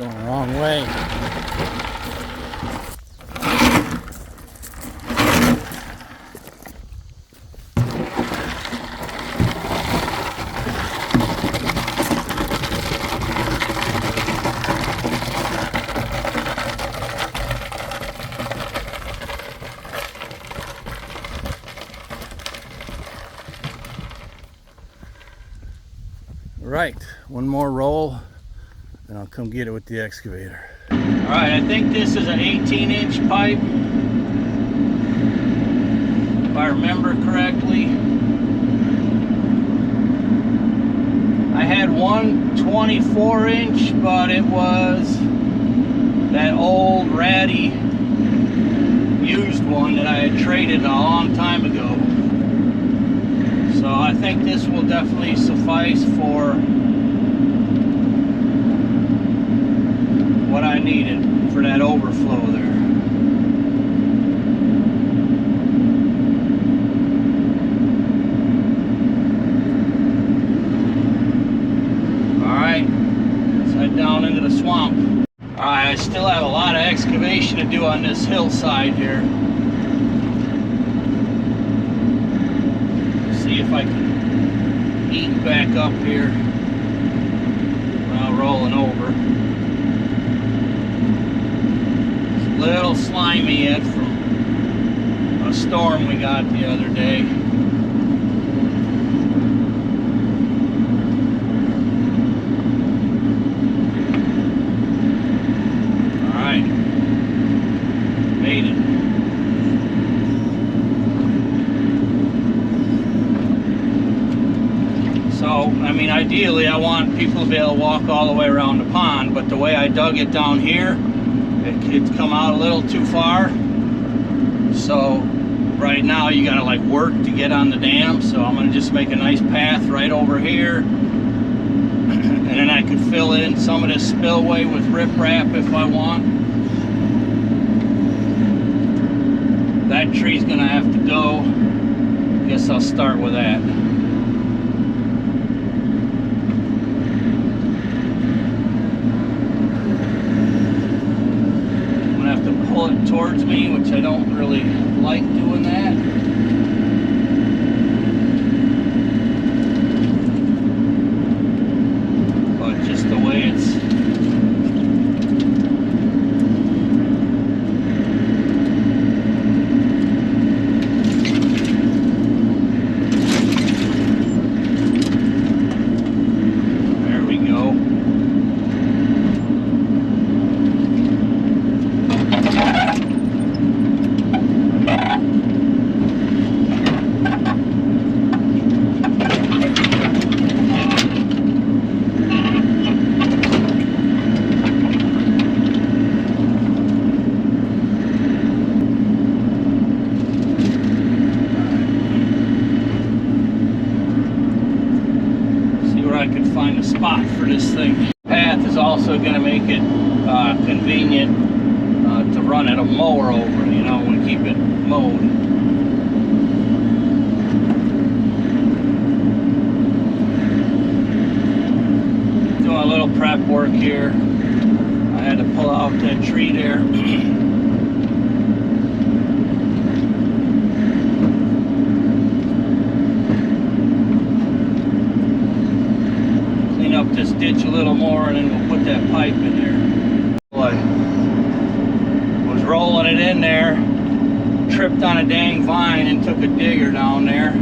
Going the wrong way. Right, one more roll, and I'll come get it with the excavator. All right, I think this is an 18-inch pipe, if I remember correctly. I had one 24-inch, but it was that old ratty used one that I had traded a long time ago. So I think this will definitely suffice for what I needed for that overflow there. Alright, let's head down into the swamp. Alright, I still have a lot of excavation to do on this hillside here. See if I can eke back up here while rolling over. It's a little slimy yet from a storm we got the other day. Alright, made it. I mean, ideally I want people to be able to walk all the way around the pond, but the way I dug it down here, it's come out a little too far. So right now you gotta like work to get on the dam, so I'm gonna just make a nice path right over here, and then I could fill in some of this spillway with riprap if I want. That tree's gonna have to go. Guess I'll start with that. Pull it towards me, which I don't really like doing that. But just the way it's there we go. I could find a spot for this thing. Path is also going to make it convenient to run at a mower over, you know, and keep it mowed. Doing a little prep work here. I had to pull out that tree there. Up this ditch a little more, and then we'll put that pipe in there. Boy, was rolling it in there, tripped on a dang vine and took a digger down there.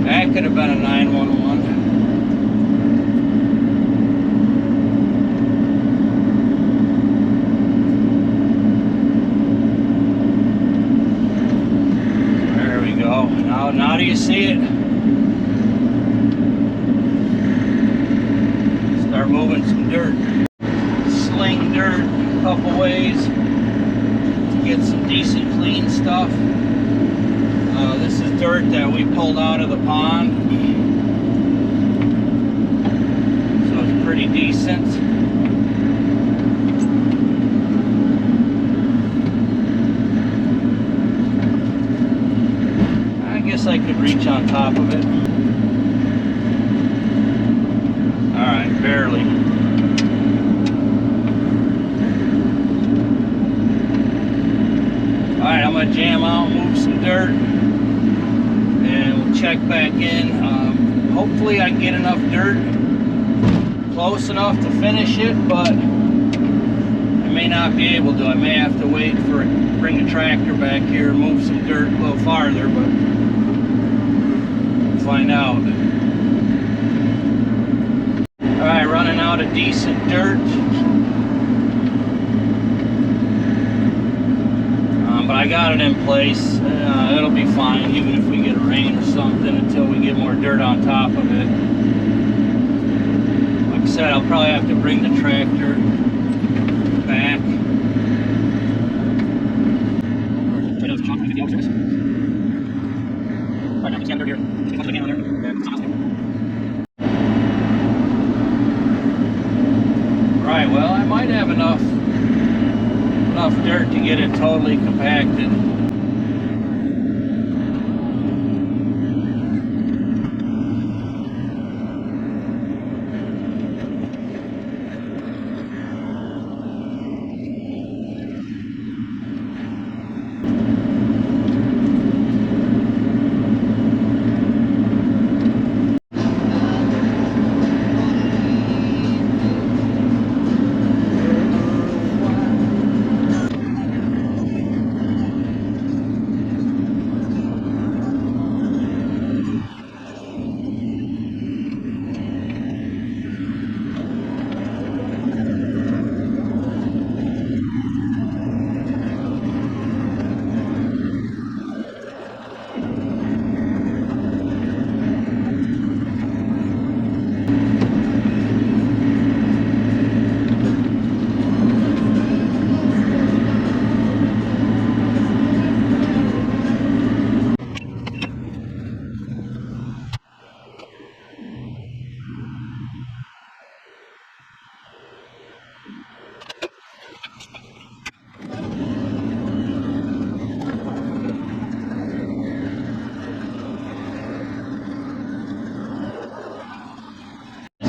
That could have been a 911. There we go. Now do you see it? Start moving some dirt. Sling dirt a couple ways to get some decent clean stuff. This is dirt that we pulled out of the pond, so it's pretty decent. I guess I could reach on top of it. Alright, barely. Alright, I'm going to jam out, move some dirt, and we'll check back in. Hopefully I can get enough dirt close enough to finish it, but I may not be able to. I may have to wait for it, bring the tractor back here and move some dirt a little farther, but we'll find out. Alright, running out of decent dirt. But I got it in place. It'll be fine even if we get rain or something until we get more dirt on top of it. Like I said, I'll probably have to bring the tractor back. Right, well, I might have enough dirt to get it totally compacted.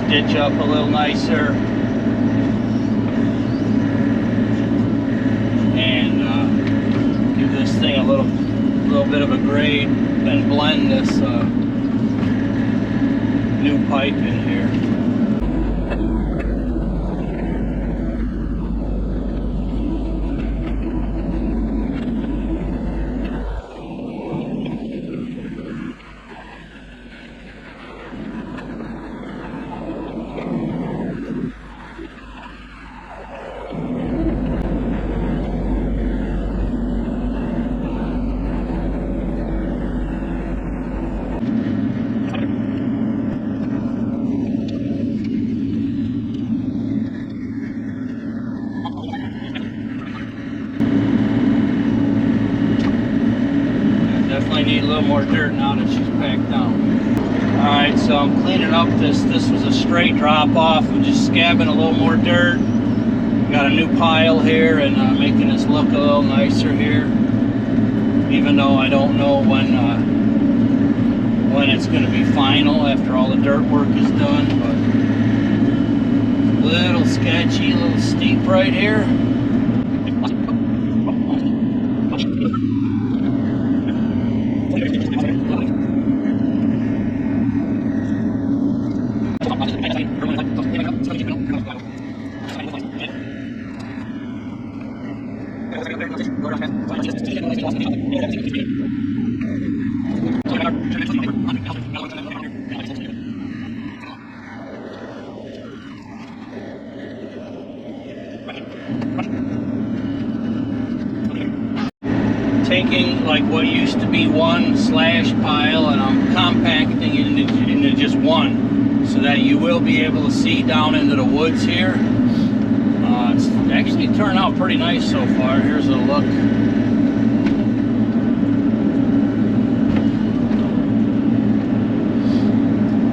Ditch up a little nicer and give this thing a little bit of a grade, then blend this new pipe in here. Definitely need a little more dirt now that she's packed down. Alright, so I'm cleaning up this. This was a straight drop off. I'm just scabbing a little more dirt. Got a new pile here and making this look a little nicer here. Even though I don't know when it's going to be final after all the dirt work is done. But a little sketchy, a little steep right here. Taking like what used to be one slash pile and I'm compacting it into just one so that you will be able to see down into the woods here. It's actually turned out pretty nice so far. Here's a look.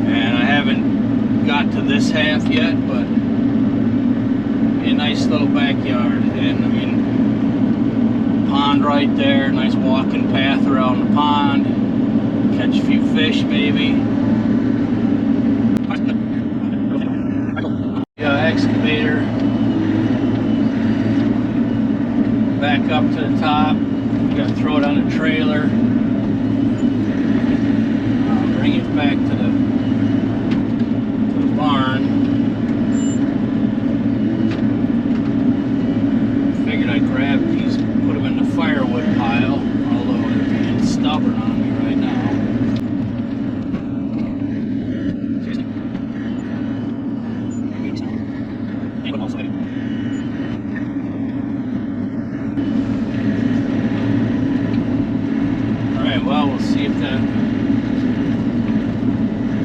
And I haven't got to this half yet, but a nice little backyard. And I mean, pond right there, nice walking path around the pond, catch a few fish maybe. Excavator back up to the top. We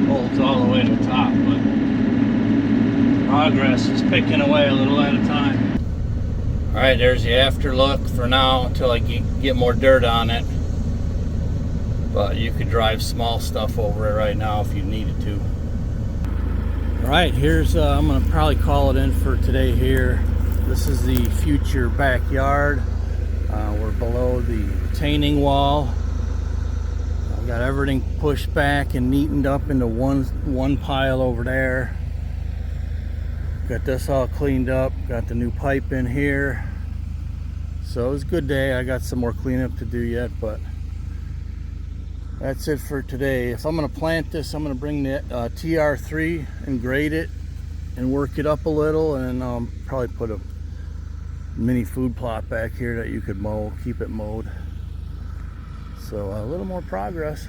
holds all the way to the top, but progress is picking away a little at a time. All right, there's the after look for now until I get more dirt on it. But you could drive small stuff over it right now if you needed to. All right, here's, I'm gonna probably call it in for today here. This is the future backyard. We're below the retaining wall. I got everything pushed back and neatened up into one pile over there. Got this all cleaned up, got the new pipe in here. So it was a good day. I got some more cleanup to do yet, but that's it for today. If I'm gonna plant this, I'm gonna bring the TR3 and grade it and work it up a little, and then probably put a mini food plot back here that you could mow, keep it mowed. So a little more progress.